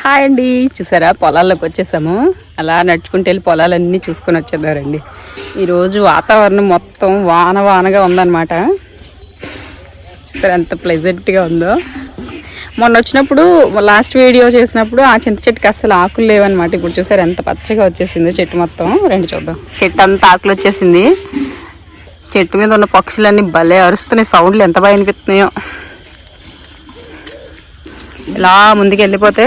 Hi అండి, చూసారా పొలాల్లోకి వచ్చేసాము. అలా నడుచుకుంటూ వెళ్ళి పొలాలన్నీ చూసుకొని వచ్చేద్దారండి. ఈరోజు వాతావరణం మొత్తం వానగా ఉందన్నమాట. చూసారా ఎంత ప్లెజెంట్గా ఉందో. మొన్న వచ్చినప్పుడు లాస్ట్ వీడియో చేసినప్పుడు ఆ చింత చెట్టుకి అసలు ఆకులు లేవన్నమాట. ఇప్పుడు చూసారా ఎంత పచ్చగా వచ్చేసింది చెట్టు మొత్తం. రండి చూద్దాం. చెట్టు అంతా ఆకులు వచ్చేసింది. చెట్టు మీద ఉన్న పక్షులన్నీ భలే అరుస్తున్నాయి. సౌండ్లు ఎంత బాగా వినిపిస్తున్నాయో. ఇలా ముందుకు వెళ్ళిపోతే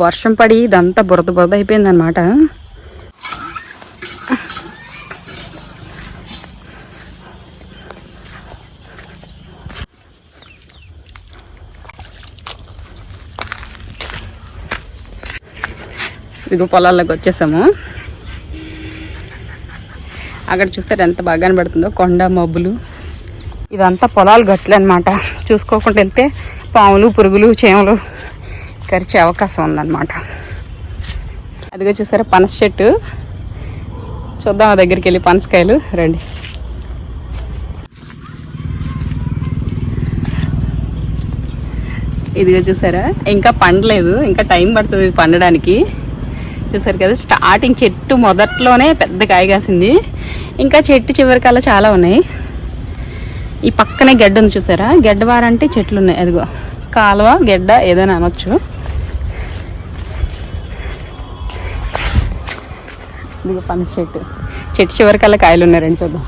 వర్షం పడి ఇదంతా బురద అయిపోయింది అన్నమాట. ఇదిగో పొలాల్లోకి వచ్చేసాము. అక్కడ చూస్తే ఎంత బాగా కనబడుతుందో కొండ మబ్బులు. ఇదంతా పొలాలు గట్లు అనమాట. చూసుకోకుండా వెళ్తే పాములు పురుగులు చీమలు కరిచే అవకాశం ఉందన్నమాట. అదిగో చూసారా పనస చెట్టు. చూద్దాం ఆ దగ్గరికి వెళ్ళి పనసకాయలు. రండి. ఇదిగో చూసారా ఇంకా పండలేదు, ఇంకా టైం పడుతుంది పండడానికి. చూసారు కదా స్టార్టింగ్ చెట్టు మొదట్లోనే పెద్ద కాయ కాసింది. ఇంకా చెట్టు చివరికల్లా చాలా ఉన్నాయి. ఈ పక్కనే గడ్డ ఉంది చూసారా. గడ్డవారంటే చెట్లు ఉన్నాయి. అదిగో కాలువ గడ్డ ఏదైనా అనొచ్చు. ఇదిగో పనస చెట్టు. చెట్టు చివరికల్లా కాయలు ఉన్నారండి. చూద్దాం.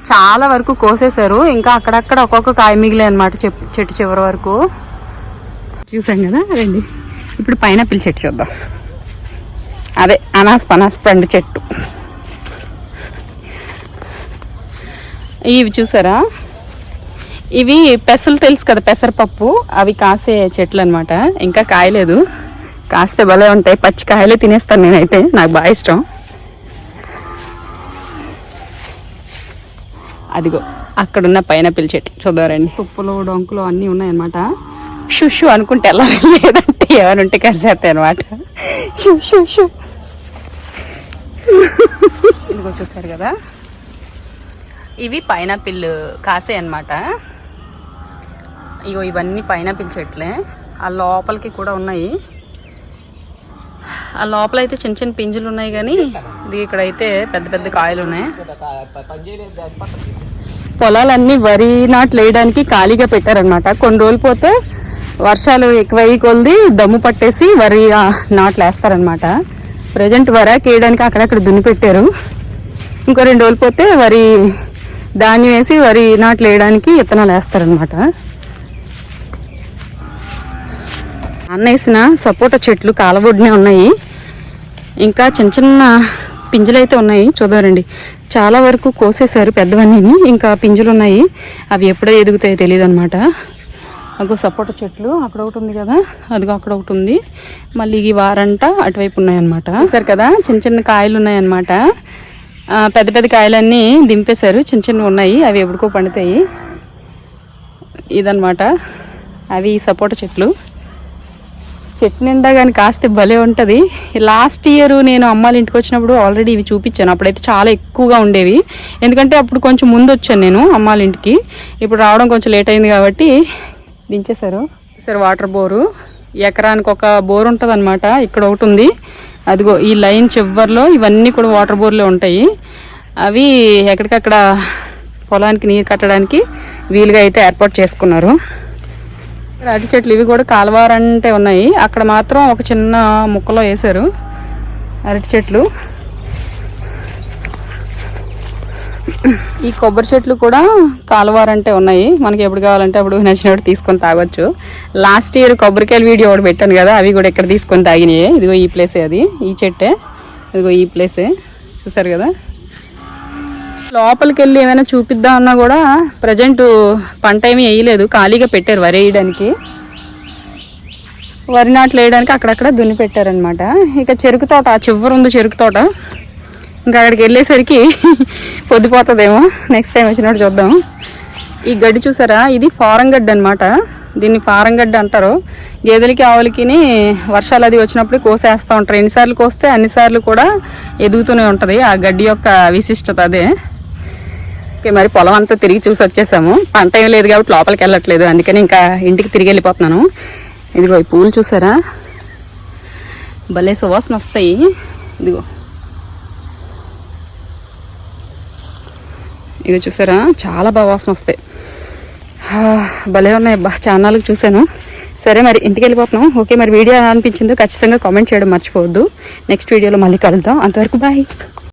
చాలా వరకు కోసేశారు. ఇంకా అక్కడక్కడ ఒక్కొక్క కాయ మిగిలే అనమాట చెట్టు చివరి వరకు. చూసాం కదా. రండి ఇప్పుడు పైనాపిల్ చెట్టు చూద్దాం. అదే పనాస్ పండు చెట్టు. ఇవి చూసారా, ఇవి పెసలు తెలుసు కదా, పెసరపప్పు. అవి కాసే చెట్లు అనమాట. ఇంకా కాయలేదు. కాస్తే భలే ఉంటాయి. పచ్చి కాయలే తినేస్తాను నేనైతే, నాకు బాగా ఇష్టం. అదిగో అక్కడున్న పైనాపిల్ చెట్లు చూద్దారండి. తుప్పులు డొంకులు అన్నీ ఉన్నాయన్నమాట. షుషు అనుకుంటే ఎలా లేదంటే ఏమైనా ఉంటే కరిసేస్తాయి అనమాట. షు ఇదిగో చూసారు కదా, ఇవి పైనాపిల్ కాసే అనమాట. ఇగో ఇవన్నీ పైనాపిల్ చెట్లే. ఆ లోపలికి కూడా ఉన్నాయి. ఆ లోపల అయితే చిన్న చిన్న పింజులు ఉన్నాయి, కానీ ఇది ఇక్కడైతే పెద్ద పెద్ద కాయలు ఉన్నాయి. పొలాలన్నీ వరి నాట్లు వేయడానికి ఖాళీగా పెట్టారనమాట. కొన్ని రోజులు పోతే వర్షాలు ఎక్కువయ్యి కొలిది దమ్ము పట్టేసి వరి నాట్లు వేస్తారనమాట. ప్రజెంట్ వరాకి వేయడానికి అక్కడక్కడ దున్ని పెట్టారు. ఇంకో 2 రోజులు పోతే వరి ధాన్యం వేసి వరి నాట్లు వేయడానికి విత్తనాలు వేస్తారనమాట. అన్నేసిన సపోటా చెట్లు కాలబొడ్డునే ఉన్నాయి. ఇంకా చిన్న చిన్న పింజలు అయితే ఉన్నాయి. చూద్దారండి. చాలా వరకు కోసేశారు పెద్దవన్నీ. ఇంకా పింజలు ఉన్నాయి. అవి ఎప్పుడో ఎదుగుతాయో తెలియదు అనమాట. అగో సపోటా చెట్లు అక్కడ ఒకటి ఉంది కదా, అదిగో అక్కడ ఒకటి ఉంది. మళ్ళీ ఈ వారంట అటువైపు ఉన్నాయన్నమాట. చూసారు కదా చిన్న చిన్న కాయలు ఉన్నాయన్నమాట. పెద్ద పెద్ద కాయలన్నీ దింపేశారు. చిన్న చిన్నవి ఉన్నాయి. అవి ఎప్పుడుకో పండుతాయి. ఇదన్నమాట. అవి సపోటా చెట్లు. చెట్టు నిండా కానీ కాస్తే భలే ఉంటుంది. లాస్ట్ ఇయర్ నేను అమ్మాళ్ళ ఇంటికి వచ్చినప్పుడు ఆల్రెడీ ఇవి చూపించాను. అప్పుడైతే చాలా ఎక్కువగా ఉండేవి. ఎందుకంటే అప్పుడు కొంచెం ముందు వచ్చాను నేను అమ్మాళ్ళ ఇంటికి. ఇప్పుడు రావడం కొంచెం లేట్ అయింది కాబట్టి దించేశారు. సరే వాటర్ బోరు. ఎకరానికి ఒక బోర్ ఉంటుంది అనమాట. ఇక్కడ ఒకటి ఉంది. అదిగో ఈ లైన్ చివర్లో ఇవన్నీ కూడా వాటర్ బోర్లే ఉంటాయి. అవి ఎక్కడికక్కడ పొలానికి నీరు కట్టడానికి వీలుగా అయితే ఏర్పాటు చేసుకున్నారు. అరటి చెట్లు ఇవి కూడా కాలువారంటే ఉన్నాయి. అక్కడ మాత్రం ఒక చిన్న ముక్కలో వేశారు అరటి చెట్లు. ఈ కొబ్బరి చెట్లు కూడా కాలువారంటే ఉన్నాయి. మనకి ఎప్పుడు కావాలంటే అప్పుడు నచ్చినప్పుడు తీసుకొని తాగొచ్చు. లాస్ట్ ఇయర్ కొబ్బరికాయల వీడియో ఒకటి పెట్టాను కదా, అవి కూడా ఇక్కడ తీసుకొని తాగినాయి. ఇదిగో ఈ ప్లేసే, అది ఈ చెట్టే. ఇదిగో ఈ ప్లేసే. చూసారు కదా. లోపలికి వెళ్ళి ఏమైనా చూపిద్దామన్నా కూడా ప్రజెంట్ పంట ఏమీ వేయలేదు. ఖాళీగా పెట్టారు వరి వేయడానికి. వరి నాట్లు వేయడానికి అక్కడక్కడ దున్ని పెట్టారనమాట. ఇక చెరుకు తోట ఆ చివరి ఉంది. చెరుకు తోట ఇంకా అక్కడికి వెళ్ళేసరికి పొద్దుపోతుందేమో. నెక్స్ట్ టైం వచ్చినప్పుడు చూద్దాం. ఈ గడ్డి చూసారా, ఇది ఫారం గడ్డి అనమాట. దీన్ని ఫారం గడ్డి అంటారు. గేదెలకి ఆవులకి వర్షాలు అది వచ్చినప్పుడు కోసేస్తూ ఉంటారు. ఎన్నిసార్లు కోస్తే అన్నిసార్లు కూడా ఎదుగుతూనే ఉంటుంది. ఆ గడ్డి యొక్క విశిష్టత అదే. ఓకే, మరి పొలం అంతా తిరిగి చూసి వచ్చేసాము. పంట ఏం లేదు కాబట్టి లోపలికి వెళ్ళట్లేదు, అందుకని ఇంకా ఇంటికి తిరిగి వెళ్ళిపోతున్నాను. ఇదిగో ఈ పూలు చూసారా, భలే సువాసన వస్తాయి. ఇదిగో ఇది చూసారా, చాలా బాగా వాసన వస్తాయి. భలే ఉన్నాయి అబ్బా, చాన్నాళ్ళకి చూశాను. సరే మరి ఇంటికి వెళ్ళిపోతున్నాం. ఓకే, మరి వీడియో ఎలా అనిపించిందో ఖచ్చితంగా కామెంట్ చేయడం మర్చిపోవద్దు. నెక్స్ట్ వీడియోలో మళ్ళీ కలుద్దాం. అంతవరకు బాయ్.